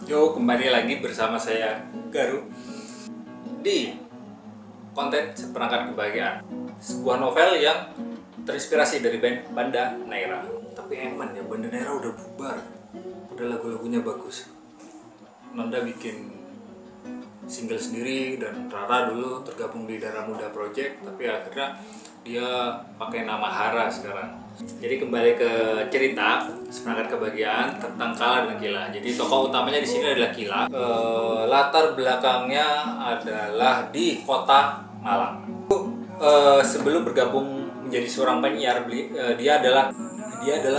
Yo, kembali lagi bersama saya Garu di konten Seperangkat Kebahagiaan, sebuah novel yang terinspirasi dari band Banda Naira. Tapi eman ya, Banda Naira udah bubar, udah lagu-lagunya bagus. Nanda bikin single sendiri dan Rara dulu tergabung di Darah Muda Project, tapi akhirnya dia pakai nama Hara sekarang. Jadi kembali ke cerita Seperangkat Kebahagiaan tentang Kala dan Kila. Jadi tokoh utamanya di sini adalah Kila. Latar belakangnya adalah di kota Malang. Sebelum bergabung menjadi seorang penyiar, dia adalah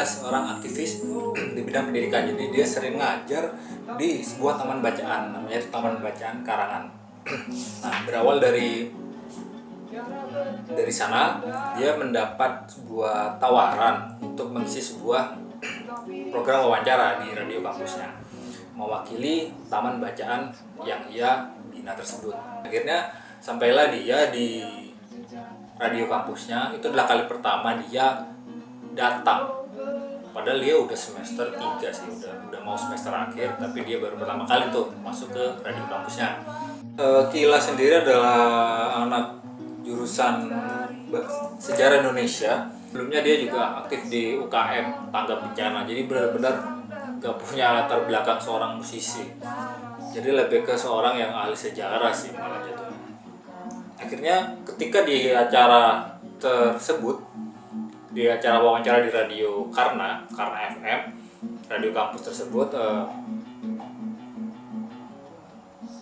seorang aktivis di bidang pendidikan. Jadi dia sering ngajar di sebuah taman bacaan, namanya Taman Bacaan Karangan. Nah, berawal dari sana dia mendapat sebuah tawaran untuk mengisi sebuah program wawancara di radio kampusnya, mewakili taman bacaan yang ia bina tersebut. Akhirnya sampailah dia di radio kampusnya. Itu adalah kali pertama dia datang, padahal dia udah semester 3 sih, udah mau semester akhir, tapi dia baru pertama kali tuh masuk ke radio kampusnya. Kila sendiri adalah anak jurusan Sejarah Indonesia. Sebelumnya dia juga aktif di UKM Tangga Bencana. Jadi benar-benar gak punya latar belakang seorang musisi. Jadi lebih ke seorang yang ahli sejarah sih malah jatuhnya. Akhirnya ketika di acara tersebut, di acara wawancara di radio Karna FM, radio kampus tersebut,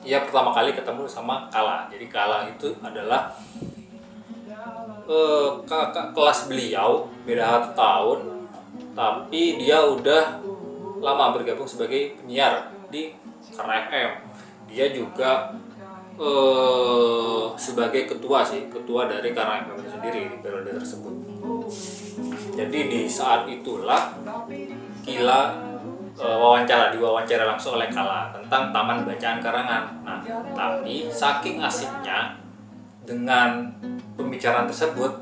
ia pertama kali ketemu sama Kala. Jadi Kala itu adalah kakak kelas beliau, beda 1 tahun, tapi dia udah lama bergabung sebagai penyiar di Karna FM. Dia juga sebagai ketua dari Karna FM itu sendiri di periode tersebut. Jadi di saat itulah Kila diwawancara langsung oleh Kala tentang Taman Bacaan Karangan. Nah, tapi saking asiknya dengan pembicaraan tersebut,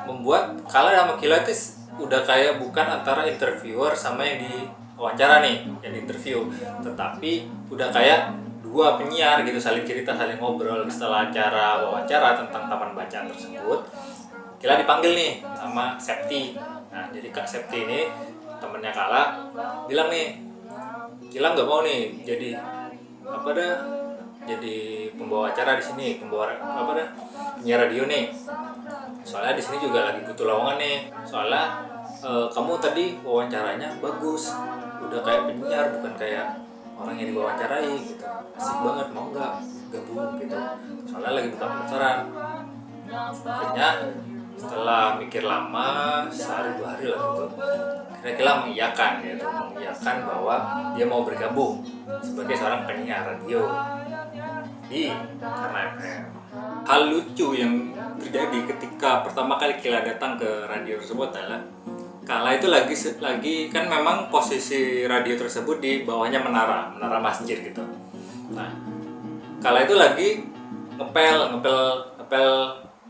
membuat Kala sama Kila itu udah kayak bukan antara interviewer sama yang diwawancara nih, yang interview, tetapi udah kayak dua penyiar gitu, saling cerita, saling ngobrol. Setelah acara wawancara tentang taman bacaan tersebut, Kila dipanggil nih sama Septi. Nah, jadi Kak Septi ini temennya Kala bilang nih, Kila nggak mau nih jadi jadi pembawa acara di sini, penyiar radio nih. Soalnya di sini juga lagi butuh lowongan nih. Soalnya kamu tadi wawancaranya bagus, udah kayak penyiar bukan kayak orang yang diwawancarai gitu. Asik banget, mau nggak gabung gitu? Soalnya lagi buka pendaftaran. Akhirnya setelah mikir lama, sehari 2 hari lah gitu, kira-kira mengiyakan bahwa dia mau bergabung sebagai seorang penyiar radio di Karna FM. Hal lucu yang terjadi ketika pertama kali Kila datang ke radio tersebut adalah Kala itu lagi kan memang posisi radio tersebut di bawahnya menara masjid gitu. Nah, Kala itu lagi ngepel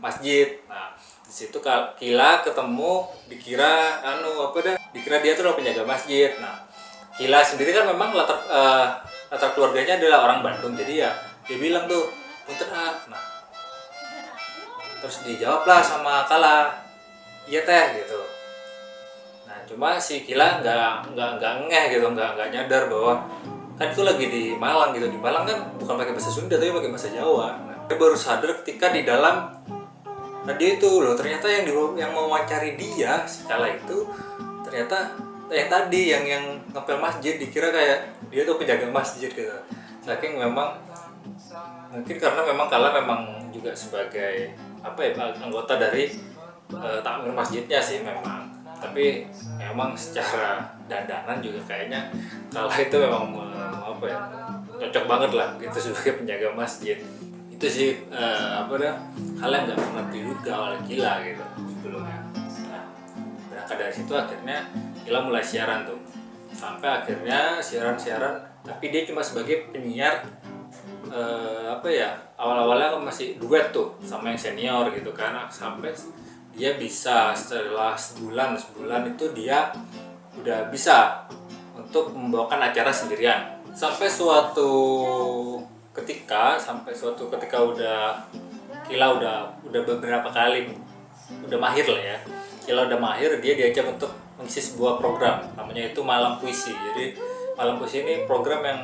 masjid. Nah, di situ Kila ketemu, dikira dia tuh penjaga masjid. Nah, Kila sendiri kan memang latar keluarganya adalah orang Bandung, jadi ya dia bilang tuh, punten ah. Nah, terus dijawablah sama Kala, iya teh gitu. Nah, cuma si Kila nggak ngeh gitu, nggak nyadar bahwa kan itu lagi di Malang gitu. Di Malang kan bukan pakai bahasa Sunda tapi pakai bahasa Jawa. Nah, dia baru sadar ketika di dalam radio itu loh, ternyata yang mau wawancari dia si Kala itu ternyata yang tadi yang ngepel masjid, dikira kayak dia tuh penjaga masjid gitu. Saking memang mungkin karena memang Kala memang juga sebagai anggota dari takmir masjidnya sih memang, tapi memang secara dandanan juga kayaknya Kala itu memang cocok banget lah gitu sebagai penjaga masjid. Itu sih hal yang nggak pernah diduga oleh Kila gitu sebelumnya. Nah, berangkat dari situ akhirnya Kila mulai siaran tuh, sampai akhirnya siaran, tapi dia cuma sebagai penyiar. Awal-awalnya masih duet tuh sama yang senior gitu kan, sampai dia bisa setelah sebulan itu dia udah bisa untuk membawakan acara sendirian. Sampai suatu ketika Kila udah beberapa kali udah mahir lah ya. Kila udah mahir, dia diajak untuk mengisi sebuah program namanya itu Malam Puisi. Jadi Malam Puisi ini program yang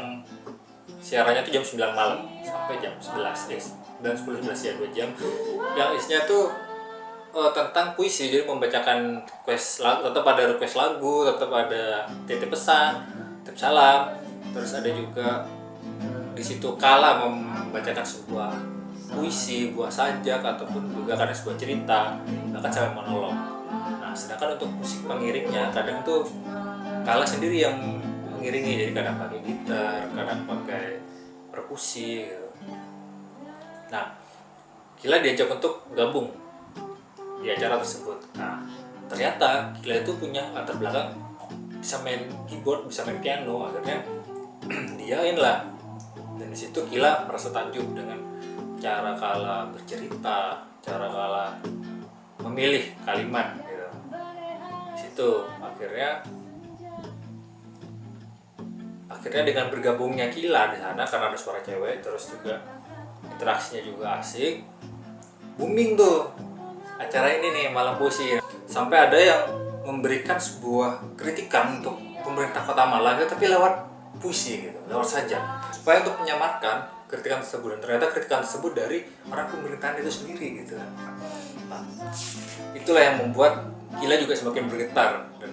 siarannya tuh jam 9 malam sampai jam 11 dan 10 11 ya, 2 jam. Yang isinya tuh tentang puisi, jadi membacakan request lagu, tetap ada request lagu, tetap ada titip pesan, titip salam, terus ada juga di situ Kala membacakan sebuah puisi, buah sajak, ataupun juga kadang sebuah cerita, bahkan sampai monolog. Nah, sedangkan untuk musik pengiringnya kadang tuh Kala sendiri yang mengiringi, jadi kadang pakai gitar, kadang pakai perkusi gitu. Nah, Kila diajak untuk gabung di acara tersebut. Nah, ternyata Kila itu punya latar belakang bisa main keyboard, bisa main piano. Akhirnya diain lah. Dan di situ Kila merasa takjub dengan cara Kala bercerita, cara Kala memilih kalimat gitu. Di situ akhirnya dengan bergabungnya Kila di sana karena ada suara cewek, terus juga interaksinya juga asik, booming tuh acara ini nih, Malam Puisi. Sampai ada yang memberikan sebuah kritikan untuk pemerintah Kota Malang, tapi lewat puisi gitu, lewat saja, supaya untuk menyamarkan kritikan tersebut. Dan ternyata kritikan tersebut dari orang pemerintahan itu sendiri gitu. Nah, itulah yang membuat Kila juga semakin bergetar dan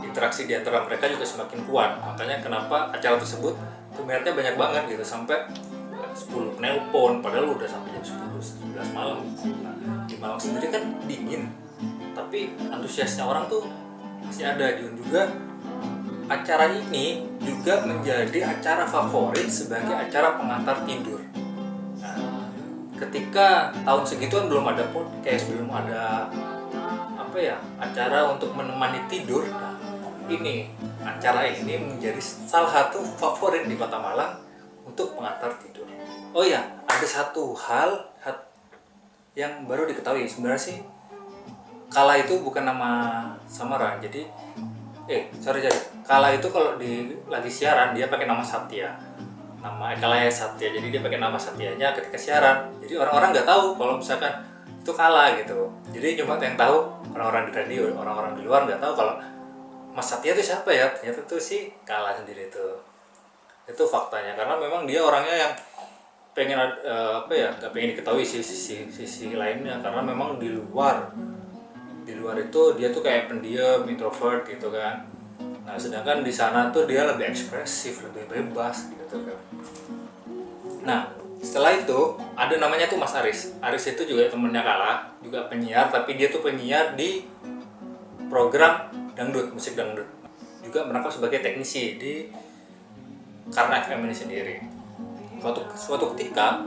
interaksi di antara mereka juga semakin kuat. Makanya kenapa acara tersebut peminatnya banyak banget gitu, sampai 10 penelpon, padahal udah sampai jam 10-11 malam. Nah, di Malang sendiri kan dingin, tapi antusiasnya orang tuh masih ada. Dan juga acara ini juga menjadi acara favorit sebagai acara pengantar tidur. Nah, ketika tahun segituan belum ada podcast, belum ada acara untuk menemani tidur. Nah, ini acara ini menjadi salah satu favorit di Kota Malang untuk pengantar tidur. Oh ya, ada satu hal yang baru diketahui. Sebenarnya sih Kala itu bukan nama samaran. Jadi Kala itu kalau lagi siaran dia pakai nama Satya. Nama Kala Satya. Jadi dia pakai nama Satyanya ketika siaran. Jadi orang-orang nggak tahu kalau misalkan itu Kala gitu. Jadi cuma yang tahu orang-orang di radio, orang-orang di luar nggak tahu kalau Mas Satya itu siapa ya. Ternyata itu si Kala sendiri itu. Itu faktanya, karena memang dia orangnya yang pengen gak pengen diketahui sisi lainnya, karena memang di luar itu dia tuh kayak pendiam, introvert gitu kan. Nah, sedangkan di sana tuh dia lebih ekspresif, lebih bebas gitu kan. Nah, setelah itu ada namanya tuh Mas Aris. Aris itu juga temennya Kala, juga penyiar, tapi dia tuh penyiar di program dangdut, musik dangdut. Juga merangkap sebagai teknisi di Karna FM ini sendiri. Suatu ketika,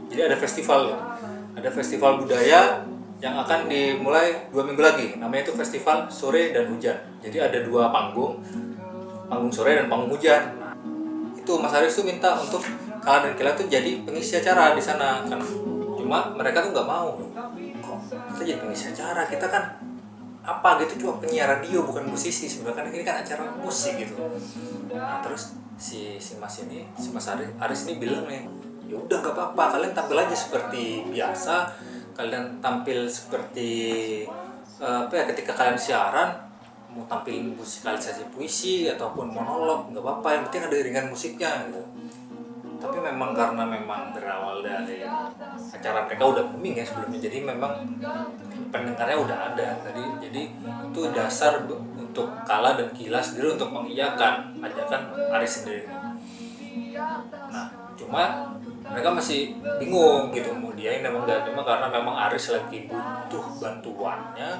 jadi ada festival budaya yang akan dimulai 2 minggu lagi. Namanya itu Festival Sore dan Hujan. Jadi ada 2 panggung sore dan panggung hujan. Nah, itu Mas Aris tuh minta untuk Kala dan Kila tuh jadi pengisi acara di sana kan. Cuma mereka tuh nggak mau. Kok kita jadi pengisi acara? Kita kan cuma penyiar radio, bukan musisi. Sebenarnya ini kan acara musik gitu. Nah, terus si Mas Aris ini bilang nih, ya udah nggak apa-apa, kalian tampil aja seperti biasa, kalian tampil seperti ketika kalian siaran, mau tampil musikalisasi puisi ataupun monolog nggak apa-apa, yang penting ada iringan musiknya gitu. Tapi memang karena berawal dari acara mereka udah booming ya sebelumnya, jadi memang pendengarnya udah ada tadi. Jadi itu dasar untuk Kala dan Kila sendiri untuk mengiyakan ajakan Aris sendiri. Nah, cuma mereka masih bingung gitu mau diain emang enggak, cuma karena memang Aris lagi butuh bantuannya,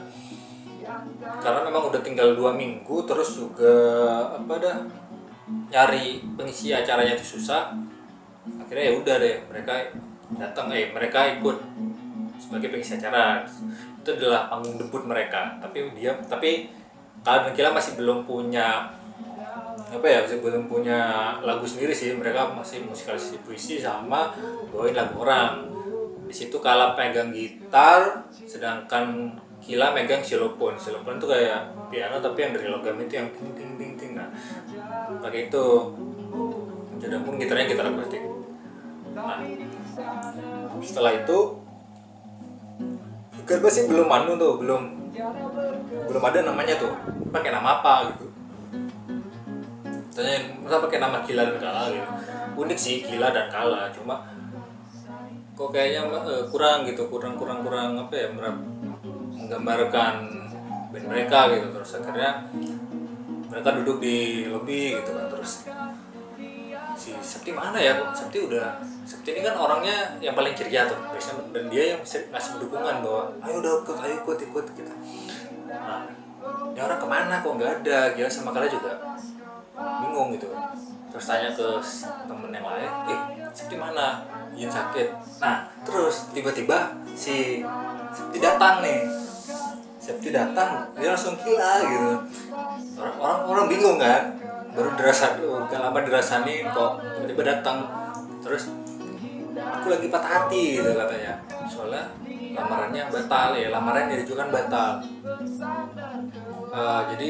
karena memang udah tinggal 2 minggu, terus juga nyari pengisi acaranya itu susah. Akhirnya ya udah deh, mereka ikut sebagai pengisi acara. Itu adalah panggung debut mereka, tapi Kala dan Kila masih belum punya lagu sendiri sih. Mereka masih musikalisasi puisi sama bawain lagu orang. Di situ Kala pegang gitar, sedangkan Kila megang xylophone tuh kayak piano tapi yang dari logam itu yang ting ting ting ting. Nah pakai itu. Jadi pun gitarnya gitar akustik. Nah setelah itu Garba sih belum ada namanya tuh, pakai nama apa gitu. Tanya masa pakai nama Kila dan Kala gitu. Unik sih Kila dan Kala, cuma kok kayaknya kurang apa ya, menggambarkan band mereka gitu. Terus akhirnya mereka duduk di lobi gitu kan. Terus si Septi mana ya, kok Septi ini kan orangnya yang paling ceria tuh biasanya, dan dia yang ngasih dukungan bahwa ayo ikut gitu. Nah ini orang kemana kok nggak ada, Gila sama Kala juga bingung gitu. Terus tanya ke temen yang lain, Septi mana, Yin sakit. Nah terus tiba-tiba si Septi datang, dia langsung Kila gitu. Orang bingung kan, baru gak lama dirasain kok tiba-tiba datang. Terus aku lagi patah hati gitu katanya, soalnya lamarannya batal ya, lamarannya diajukan batal. Jadi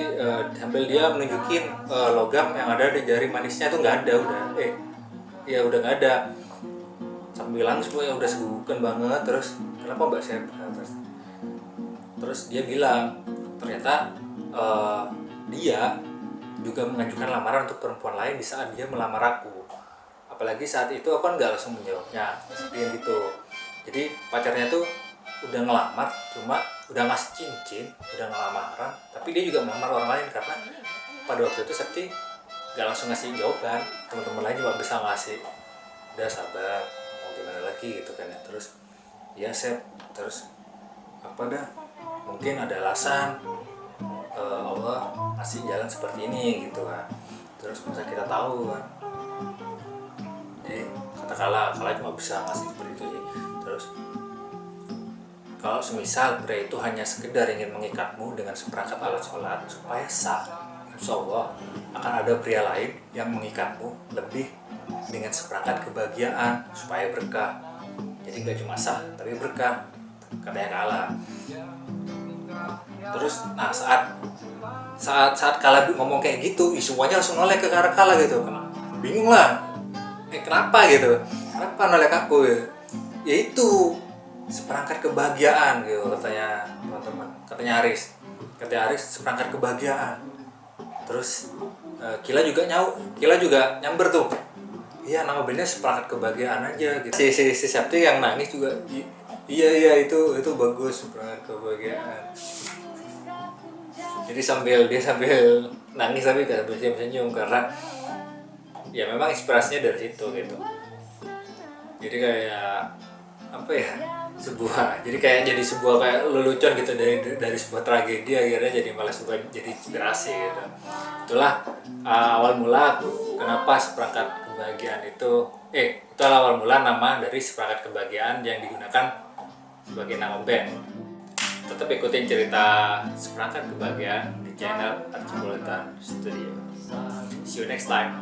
sambil dia menunjukin logam yang ada di jari manisnya tuh nggak ada, udah nggak ada. Sambil bilang semua ya udah segugukan banget. Terus kenapa Mbak Sep? Terus dia bilang ternyata dia juga mengajukan lamaran untuk perempuan lain di saat dia melamar aku. Apalagi saat itu aku kan nggak langsung menjawabnya, seperti gitu. Jadi pacarnya tuh udah ngelamar, cuma udah ngasih cincin, udah ngelamaran, tapi dia juga melamar orang lain karena pada waktu itu Septi nggak langsung ngasih jawaban. Teman-teman lain cuma bisa ngasih, udah sabar, mau gimana lagi gitu kan ya. Terus ya Sep, terus apa dah, mungkin ada alasan Allah ngasih jalan seperti ini gitu kan. Terus masa kita tahu kan. Jadi kata Kala cuma bisa ngasih seperti itu sih. Terus kalau semisal pria itu hanya sekedar ingin mengikatmu dengan seperangkat alat sholat supaya sah, insya Allah akan ada pria lain yang mengikatmu lebih dengan seperangkat kebahagiaan supaya berkah. Jadi gak cuma sah tapi berkah, katanya Kala. Terus nah saat Kala ngomong kayak gitu, semuanya langsung noleh ke arah Kala gitu. Bingung lah, kenapa gitu, kenapa noleh aku gitu. Ya itu seperangkat kebahagiaan gitu katanya teman-teman, katanya Aris seperangkat kebahagiaan. Terus Kila juga nyamber tuh, iya nama bandnya seperangkat kebahagiaan aja gitu. Si Septi yang nangis juga, iya itu bagus, seperangkat kebahagiaan. Jadi dia sambil nangis tapi gak sambil senyum karena ya memang inspirasinya dari situ gitu. Jadi kayak apa ya, jadi sebuah kayak lelucon gitu dari sebuah tragedi akhirnya jadi malah jadi inspirasi gitu. Itulah awal mula kenapa seperangkat kebahagiaan itu awal mula nama dari seperangkat kebahagiaan yang digunakan sebagai nama band. Tetap ikutin cerita seperangkat kebahagiaan di channel Archibuletan Studio. See you next time.